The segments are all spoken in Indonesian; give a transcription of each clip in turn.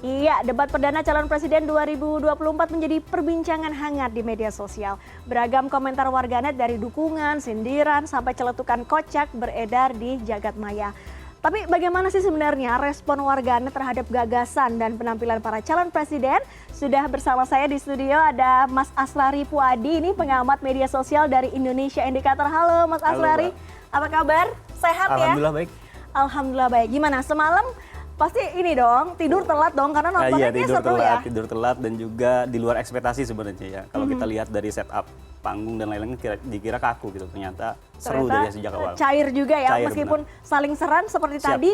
Iya, debat perdana calon presiden 2024 menjadi perbincangan hangat di media sosial. Beragam komentar warganet dari dukungan, sindiran, sampai celetukan kocak beredar di jagat maya. Tapi bagaimana sih sebenarnya respon warganet terhadap gagasan dan penampilan para calon presiden? Sudah bersama saya di studio ada Mas Aslari Puadi, ini pengamat media sosial dari Indonesia Indikator. Halo Mas Aslari, apa kabar? Sehat ya? Alhamdulillah baik. Alhamdulillah baik. Gimana semalam? Pasti ini dong, tidur telat dong karena nontonnya seru ya. Tidur telat dan juga di luar ekspektasi sebenarnya ya. Kalau kita lihat dari setup panggung dan lain-lain dikira kaku gitu, ternyata seru dari sejak awal. Cair juga ya, Cair, meskipun benar. saling serang seperti tadi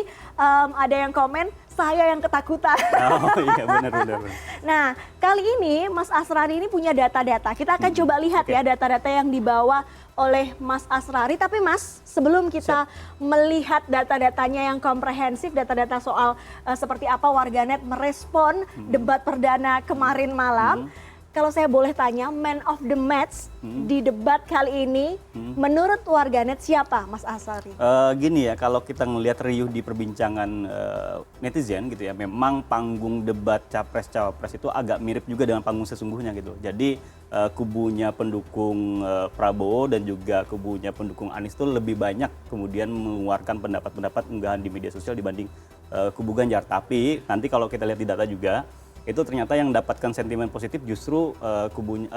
ada yang komen saya yang ketakutan. Oh iya benar. Nah kali ini Mas Asrari ini punya data-data, kita akan coba lihat ya data-data yang dibawa oleh Mas Asrari. Tapi Mas, sebelum kita melihat data-datanya yang komprehensif, data-data soal seperti apa warganet merespon debat perdana kemarin malam, kalau saya boleh tanya, man of the match di debat kali ini, menurut warganet siapa Mas Asrari? Gini ya, kalau kita ngelihat riuh di perbincangan netizen gitu ya, memang panggung debat capres-cawapres itu agak mirip juga dengan panggung sesungguhnya gitu. Jadi kubunya pendukung Prabowo dan juga kubunya pendukung Anies itu lebih banyak kemudian mengeluarkan pendapat-pendapat unggahan di media sosial dibanding kubu Ganjar. Tapi nanti kalau kita lihat di data juga, itu ternyata yang mendapatkan sentimen positif justru kubunya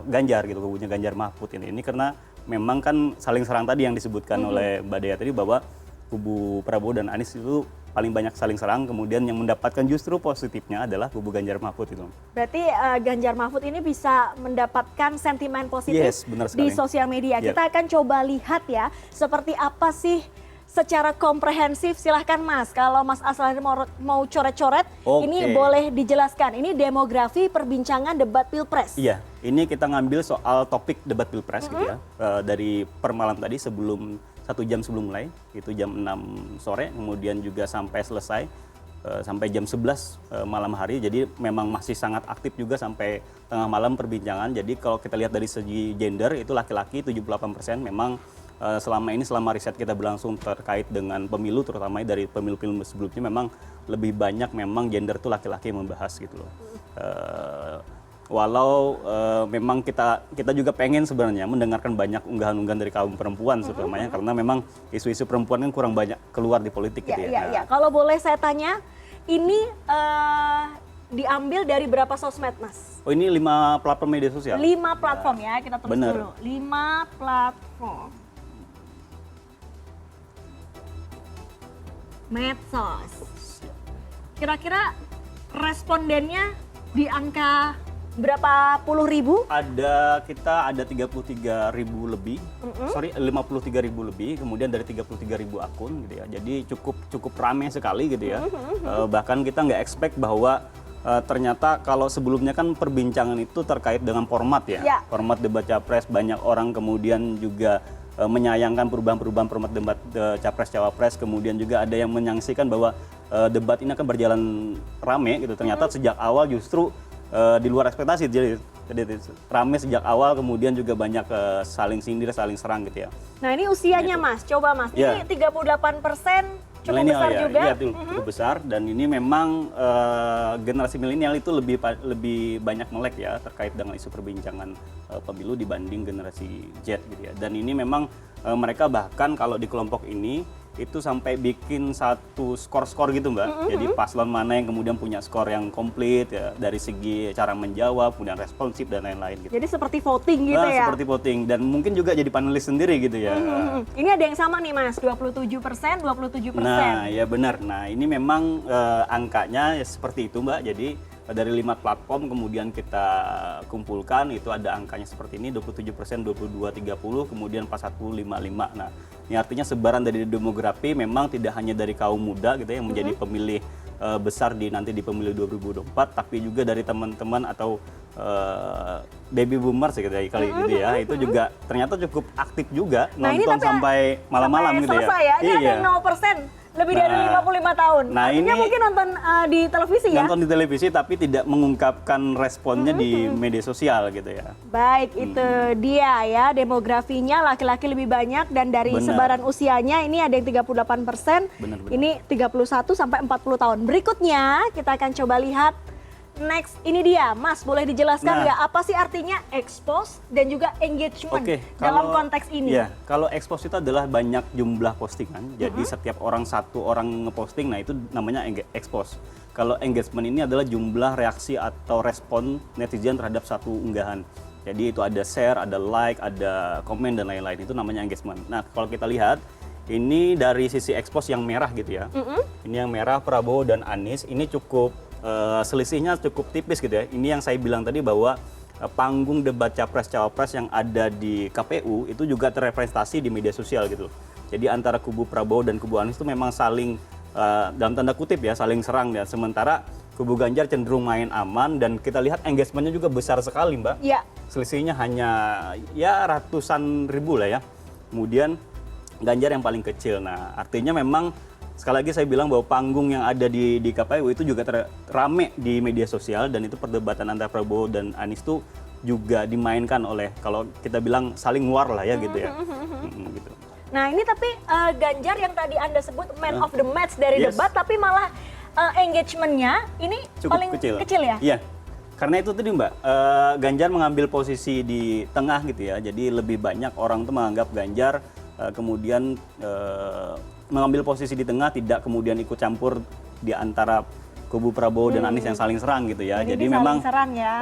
Ganjar gitu, kubunya Ganjar Mahfud ini. Ini karena memang kan saling serang tadi yang disebutkan oleh Mbak Dea tadi, bahwa kubu Prabowo dan Anies itu paling banyak saling serang, kemudian yang mendapatkan justru positifnya adalah kubu Ganjar Mahfud itu. Berarti Ganjar Mahfud ini bisa mendapatkan sentimen positif di sosial media. Kita akan coba lihat ya, seperti apa sih secara komprehensif. Silahkan Mas, kalau Mas Aslari mau coret-coret, ini boleh dijelaskan. Ini demografi perbincangan debat Pilpres. Iya, ini kita ngambil soal topik debat Pilpres gitu ya. Dari per malam tadi sebelum 1 jam sebelum mulai, itu jam 6 sore, kemudian juga sampai selesai, sampai jam 11 malam hari. Jadi memang masih sangat aktif juga sampai tengah malam perbincangan. Jadi kalau kita lihat dari segi gender, itu laki-laki 78%, memang selama riset kita berlangsung terkait dengan pemilu, terutama dari pemilu-pemilu sebelumnya, memang lebih banyak memang gender itu laki-laki yang membahas gitu loh. Walau memang kita juga pengen sebenarnya mendengarkan banyak unggahan-unggahan dari kaum perempuan sebenarnya, karena memang isu-isu perempuan kan kurang banyak keluar di politik gitu ya. Iya. Kalau boleh saya tanya, ini diambil dari berapa sosmed Mas? Oh, ini 5 platform media sosial. 5 platform ya, kita tulis Bener. dulu. 5 platform medsos. Kira-kira respondennya di angka berapa puluh ribu? Kita ada 33.000 lebih, 53.000 lebih, kemudian dari 33.000 akun gitu ya. Jadi cukup ramai sekali gitu ya. Bahkan kita nggak expect bahwa ternyata kalau sebelumnya kan perbincangan itu terkait dengan format ya. Format debat capres, banyak orang kemudian juga menyayangkan perubahan-perubahan format debat capres-cawapres, kemudian juga ada yang menyaksikan bahwa debat ini akan berjalan rame gitu. Ternyata sejak awal justru di luar ekspektasi, jadi rame sejak awal, kemudian juga banyak saling sindir, saling serang gitu ya. Nah ini usianya Mas, coba Mas, ini 38% cukup besar juga. Iya, cukup besar, dan ini memang generasi milenial itu lebih banyak melek ya terkait dengan isu perbincangan pemilu dibanding generasi Z gitu ya. Dan ini memang mereka bahkan kalau di kelompok ini itu sampai bikin satu skor-skor gitu Mbak. Jadi paslon mana yang kemudian punya skor yang komplit ya, dari segi cara menjawab, kemudian responsif dan lain-lain gitu. Jadi seperti voting gitu ya? Seperti voting, dan mungkin juga jadi panelis sendiri gitu ya. Ini ada yang sama nih Mas, 27%. Nah ya benar, nah ini memang angkanya ya seperti itu Mbak. Jadi dari 5 platform kemudian kita kumpulkan, itu ada angkanya seperti ini, 27%, 22-30, kemudian 41-55. Nah ini artinya sebaran dari demografi memang tidak hanya dari kaum muda gitu ya, yang menjadi pemilih besar nanti di pemilu 2024, tapi juga dari teman-teman atau baby boomers gitu ya, kali gitu ya, itu juga ternyata cukup aktif juga nonton sampai malam-malam gitu ya. Selesai ya, ini ada yang 0%. Lebih dari 55 tahun. Nah, Artinya ini mungkin nonton di televisi ya? nonton di televisi tapi tidak mengungkapkan responnya di media sosial gitu ya. Baik, itu dia ya demografinya laki-laki lebih banyak dan dari Benar. sebaran usianya ini ada yang 38%, Benar. ini 31 sampai 40 tahun. Berikutnya kita akan coba lihat next, ini dia Mas, boleh dijelaskan Nah. nggak apa sih artinya expose dan juga engagement Oke, dalam konteks ini? Ya, kalau expose itu adalah banyak jumlah postingan. Jadi setiap satu orang ngeposting, nah itu namanya expose. Kalau engagement ini adalah jumlah reaksi atau respon netizen terhadap satu unggahan. Jadi itu ada share, ada like, ada komen dan lain-lain. Itu namanya engagement. Nah, kalau kita lihat ini dari sisi expose yang merah gitu ya. Ini yang merah Prabowo dan Anies ini cukup selisihnya cukup tipis gitu ya. Ini yang saya bilang tadi bahwa panggung debat capres-cawapres yang ada di KPU itu juga terrepresentasi di media sosial gitu. Jadi antara kubu Prabowo dan kubu Anies itu memang saling dalam tanda kutip ya saling serang ya. Sementara kubu Ganjar cenderung main aman dan kita lihat engagementnya juga besar sekali Mbak. Ya. Selisihnya hanya ya ratusan ribu lah ya. Kemudian Ganjar yang paling kecil. Nah artinya memang sekali lagi saya bilang bahwa panggung yang ada di KPU itu juga rame di media sosial dan itu perdebatan antara Prabowo dan Anies itu juga dimainkan oleh kalau kita bilang saling war lah ya gitu ya. Gitu. Nah ini tapi Ganjar yang tadi Anda sebut man of the match dari Yes. debat, tapi malah engagementnya ini Cukup paling kecil ya? Iya. Karena itu tadi Mbak, Ganjar mengambil posisi di tengah gitu ya. Jadi lebih banyak orang tuh menganggap Ganjar kemudian mengambil posisi di tengah, tidak kemudian ikut campur di antara kubu Prabowo dan Anies yang saling serang gitu ya. Jadi saling memang serang ya.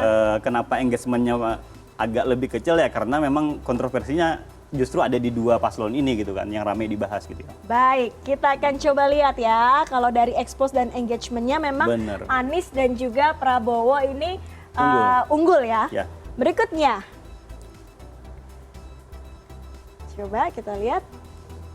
kenapa engagementnya agak lebih kecil ya karena memang kontroversinya justru ada di dua paslon ini gitu kan yang ramai dibahas gitu ya. Baik, kita akan coba lihat ya kalau dari expose dan engagementnya memang Bener. Anies dan juga Prabowo ini Unggul. unggul ya. Ya. Berikutnya, coba kita lihat.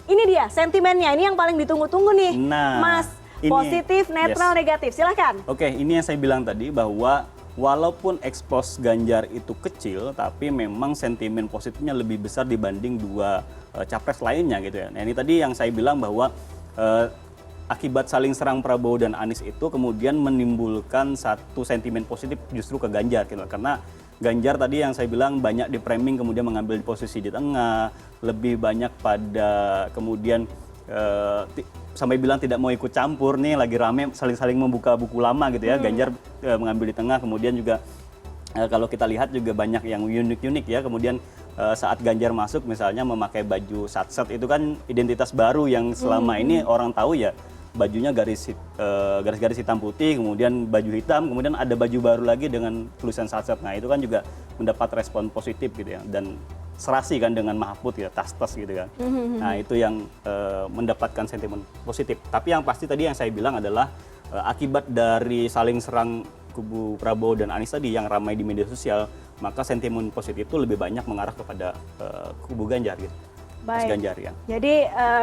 Ini dia sentimennya, ini yang paling ditunggu-tunggu nih, Nah, Mas. ini, Positif, netral, yes. negatif. Silahkan. Oke, ini yang saya bilang tadi bahwa walaupun expose Ganjar itu kecil, tapi memang sentimen positifnya lebih besar dibanding dua capres lainnya gitu ya. Nah ini tadi yang saya bilang bahwa akibat saling serang Prabowo dan Anies itu kemudian menimbulkan satu sentimen positif justru ke Ganjar gitu. Karena Ganjar tadi yang saya bilang banyak di framing kemudian mengambil posisi di tengah, lebih banyak pada kemudian sampai bilang tidak mau ikut campur nih lagi rame saling membuka buku lama gitu ya. Ganjar mengambil di tengah, kemudian juga kalau kita lihat juga banyak yang unik-unik ya. Kemudian saat Ganjar masuk misalnya memakai baju satset itu kan identitas baru yang selama ini orang tahu ya bajunya garis-garis hitam putih, kemudian baju hitam, kemudian ada baju baru lagi dengan tulisan satset. Nah itu kan juga mendapat respon positif gitu ya dan serasi kan dengan Mahfud ya, tas-tas gitu kan. Nah itu yang mendapatkan sentimen positif. Tapi yang pasti tadi yang saya bilang adalah akibat dari saling serang kubu Prabowo dan Anies tadi yang ramai di media sosial, maka sentimen positif itu lebih banyak mengarah kepada kubu Ganjar gitu. Mas Baik. Ganjar ya. Jadi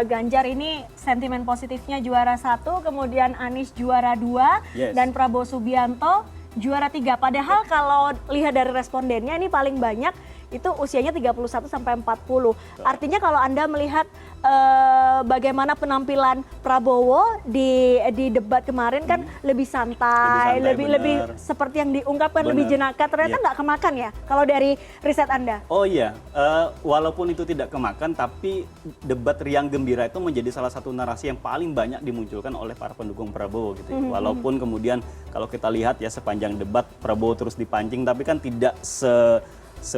Ganjar ini sentimen positifnya juara 1, kemudian Anies juara 2, Yes. dan Prabowo Subianto juara 3. Padahal kalau lihat dari respondennya ini paling banyak itu usianya 31 sampai 40. Artinya kalau Anda melihat bagaimana penampilan Prabowo di debat kemarin kan lebih santai, lebih bener. seperti yang diungkapkan Bener. lebih jenaka. Ternyata Iya. nggak kemakan ya kalau dari riset Anda. Oh iya, walaupun itu tidak kemakan, tapi debat riang gembira itu menjadi salah satu narasi yang paling banyak dimunculkan oleh para pendukung Prabowo gitu. Walaupun kemudian kalau kita lihat ya sepanjang debat Prabowo terus dipancing, tapi kan tidak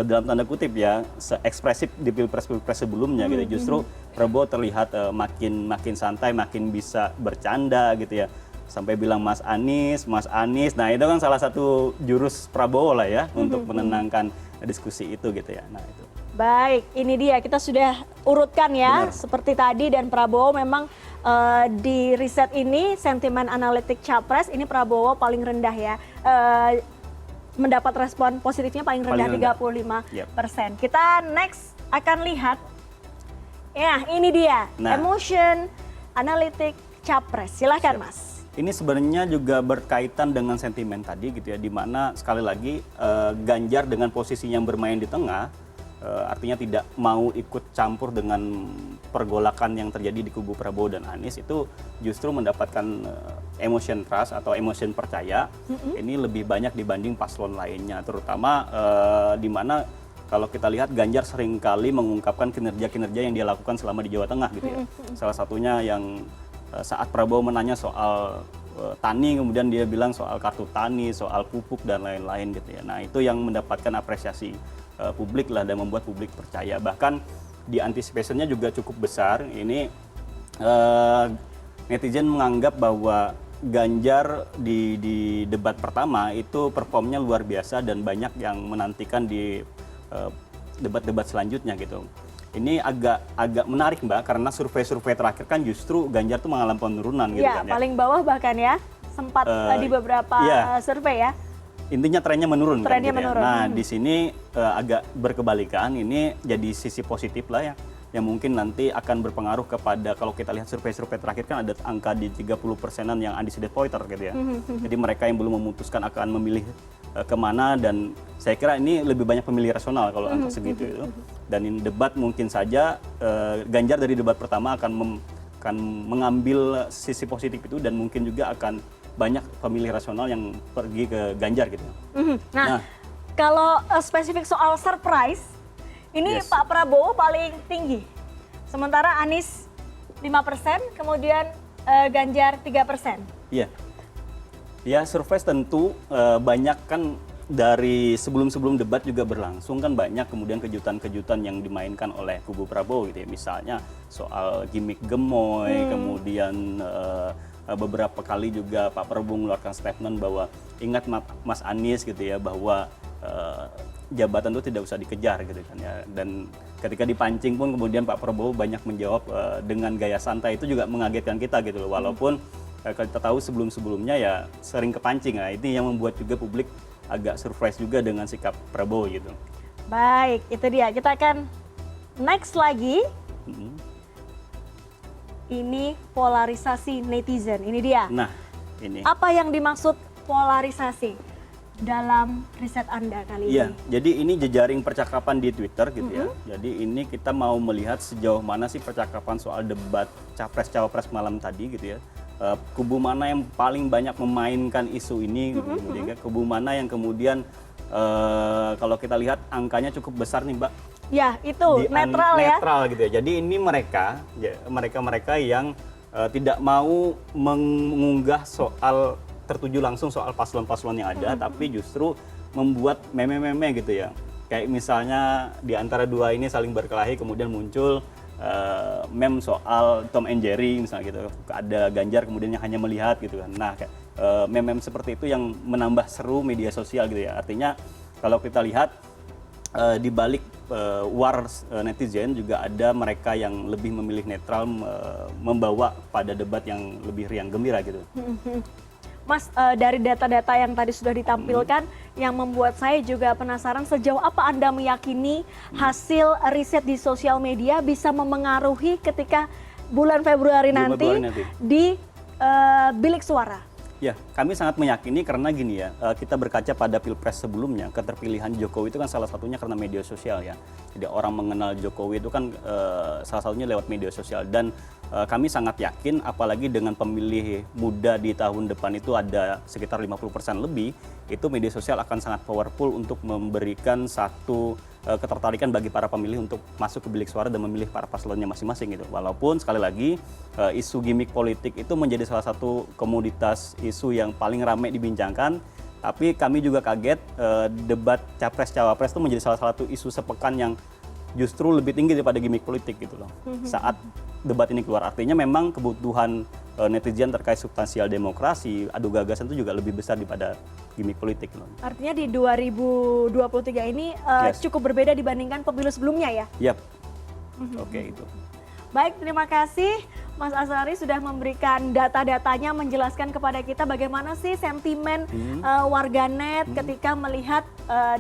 dalam tanda kutip ya se-ekspresif di pilpres sebelumnya gitu. Justru Prabowo terlihat makin santai, makin bisa bercanda gitu ya. Sampai bilang Mas Anies. Nah itu kan salah satu jurus Prabowo lah ya untuk menenangkan diskusi itu gitu ya. Nah itu. Baik, ini dia kita sudah urutkan ya. Benar. Seperti tadi dan Prabowo memang di riset ini sentimen analitik capres ini Prabowo paling rendah ya. Mendapat respon positifnya paling rendah, Paling rendah. 35%. Kita next akan lihat, ya ini dia, Nah. emotion, analitik, capres. Silahkan Mas. Ini sebenarnya juga berkaitan dengan sentimen tadi gitu ya, di mana sekali lagi Ganjar dengan posisinya yang bermain di tengah artinya tidak mau ikut campur dengan pergolakan yang terjadi di kubu Prabowo dan Anies, itu justru mendapatkan emotion trust atau emotion percaya ini lebih banyak dibanding paslon lainnya, terutama di mana kalau kita lihat Ganjar seringkali mengungkapkan kinerja-kinerja yang dia lakukan selama di Jawa Tengah gitu ya. Salah satunya yang saat Prabowo menanya soal tani, kemudian dia bilang soal kartu tani, soal pupuk dan lain-lain gitu ya. Nah itu yang mendapatkan apresiasi publik lah dan membuat publik percaya. Bahkan di anticipation-nya juga cukup besar. Ini netizen menganggap bahwa Ganjar di debat pertama itu performnya luar biasa dan banyak yang menantikan di debat-debat selanjutnya gitu. Ini agak menarik Mbak, karena survei-survei terakhir kan justru Ganjar tuh mengalami penurunan gitu Ya, kan ya. paling bawah bahkan ya, sempat di beberapa survei ya. Intinya trennya menurun Trennya kan gitu menurun. ya. Nah, di sini agak berkebalikan, ini jadi sisi positif lah ya. Yang mungkin nanti akan berpengaruh kepada, kalau kita lihat survei-survei terakhir kan ada angka di 30%-an yang undecided voter gitu ya. Jadi mereka yang belum memutuskan akan memilih kemana, dan saya kira ini lebih banyak pemilih rasional kalau angka segitu itu. Dan ini debat mungkin saja Ganjar dari debat pertama akan mengambil sisi positif itu, dan mungkin juga akan banyak pemilih rasional yang pergi ke Ganjar gitu. Nah, kalau spesifik soal surprise, ini Yes. Pak Prabowo paling tinggi. Sementara Anies 5%, kemudian Ganjar 3%. Iya. Ya, survei tentu banyak kan dari sebelum debat juga berlangsung kan banyak kemudian kejutan-kejutan yang dimainkan oleh kubu Prabowo gitu ya. Misalnya soal gimmick gemoy, kemudian beberapa kali juga Pak Prabowo mengeluarkan statement bahwa ingat Mas Anies gitu ya, bahwa jabatan itu tidak usah dikejar gitu kan ya. Dan ketika dipancing pun kemudian Pak Prabowo banyak menjawab dengan gaya santai, itu juga mengagetkan kita gitu loh. Walaupun kalau kita tahu sebelum-sebelumnya ya sering kepancing. Nah, ini yang membuat juga publik agak surprise juga dengan sikap Prabowo gitu. Baik, itu dia. Kita akan next lagi. Ini polarisasi netizen. Ini dia. Nah, ini. Apa yang dimaksud polarisasi dalam riset Anda kali ini? Iya, jadi ini jejaring percakapan di Twitter gitu ya. Jadi ini kita mau melihat sejauh mana sih percakapan soal debat Capres-Cawapres malam tadi gitu ya. Kubu mana yang paling banyak memainkan isu ini, gitu. Kemudian kubu mana yang kemudian kalau kita lihat angkanya cukup besar nih Mbak. Ya, itu netral ya. Netral gitu ya. Jadi ini mereka yang tidak mau mengunggah soal tertuju langsung soal paslon-paslon yang ada, tapi justru membuat meme-meme gitu ya. Kayak misalnya di antara dua ini saling berkelahi, kemudian muncul meme soal Tom and Jerry misalnya gitu. Ada Ganjar kemudian yang hanya melihat gitu kan. Nah, meme-meme seperti itu yang menambah seru media sosial gitu ya. Artinya kalau kita lihat di balik war netizen juga ada mereka yang lebih memilih netral, membawa pada debat yang lebih riang gembira gitu. Mas, dari data-data yang tadi sudah ditampilkan, yang membuat saya juga penasaran sejauh apa Anda meyakini hasil riset di sosial media bisa memengaruhi ketika bulan Februari nanti di bilik suara? Ya, kami sangat meyakini karena gini ya, kita berkaca pada Pilpres sebelumnya, keterpilihan Jokowi itu kan salah satunya karena media sosial ya. Jadi orang mengenal Jokowi itu kan salah satunya lewat media sosial, dan kami sangat yakin apalagi dengan pemilih muda di tahun depan itu ada sekitar 50% lebih, itu media sosial akan sangat powerful untuk memberikan satu ketertarikan bagi para pemilih untuk masuk ke bilik suara dan memilih para paslonnya masing-masing gitu. Walaupun sekali lagi isu gimmick politik itu menjadi salah satu komoditas isu yang paling ramai dibincangkan, tapi kami juga kaget debat Capres-Cawapres itu menjadi salah satu isu sepekan yang justru lebih tinggi daripada gimmick politik gitu loh. Saat debat ini keluar, artinya memang kebutuhan netizen terkait substansial demokrasi, adu gagasan itu juga lebih besar daripada gimmick politik loh. Artinya di 2023 ini cukup berbeda dibandingkan pemilu sebelumnya ya? Yap. Oke, itu. Baik, terima kasih Mas Asrari sudah memberikan data-datanya, menjelaskan kepada kita bagaimana sih sentimen warganet ketika melihat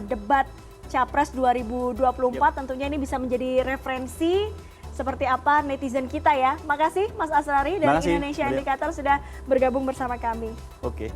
debat Capres 2024. Tentunya ini bisa menjadi referensi seperti apa netizen kita ya. Makasih Mas Asrari dari Indonesia Indikator sudah bergabung bersama kami. Oke.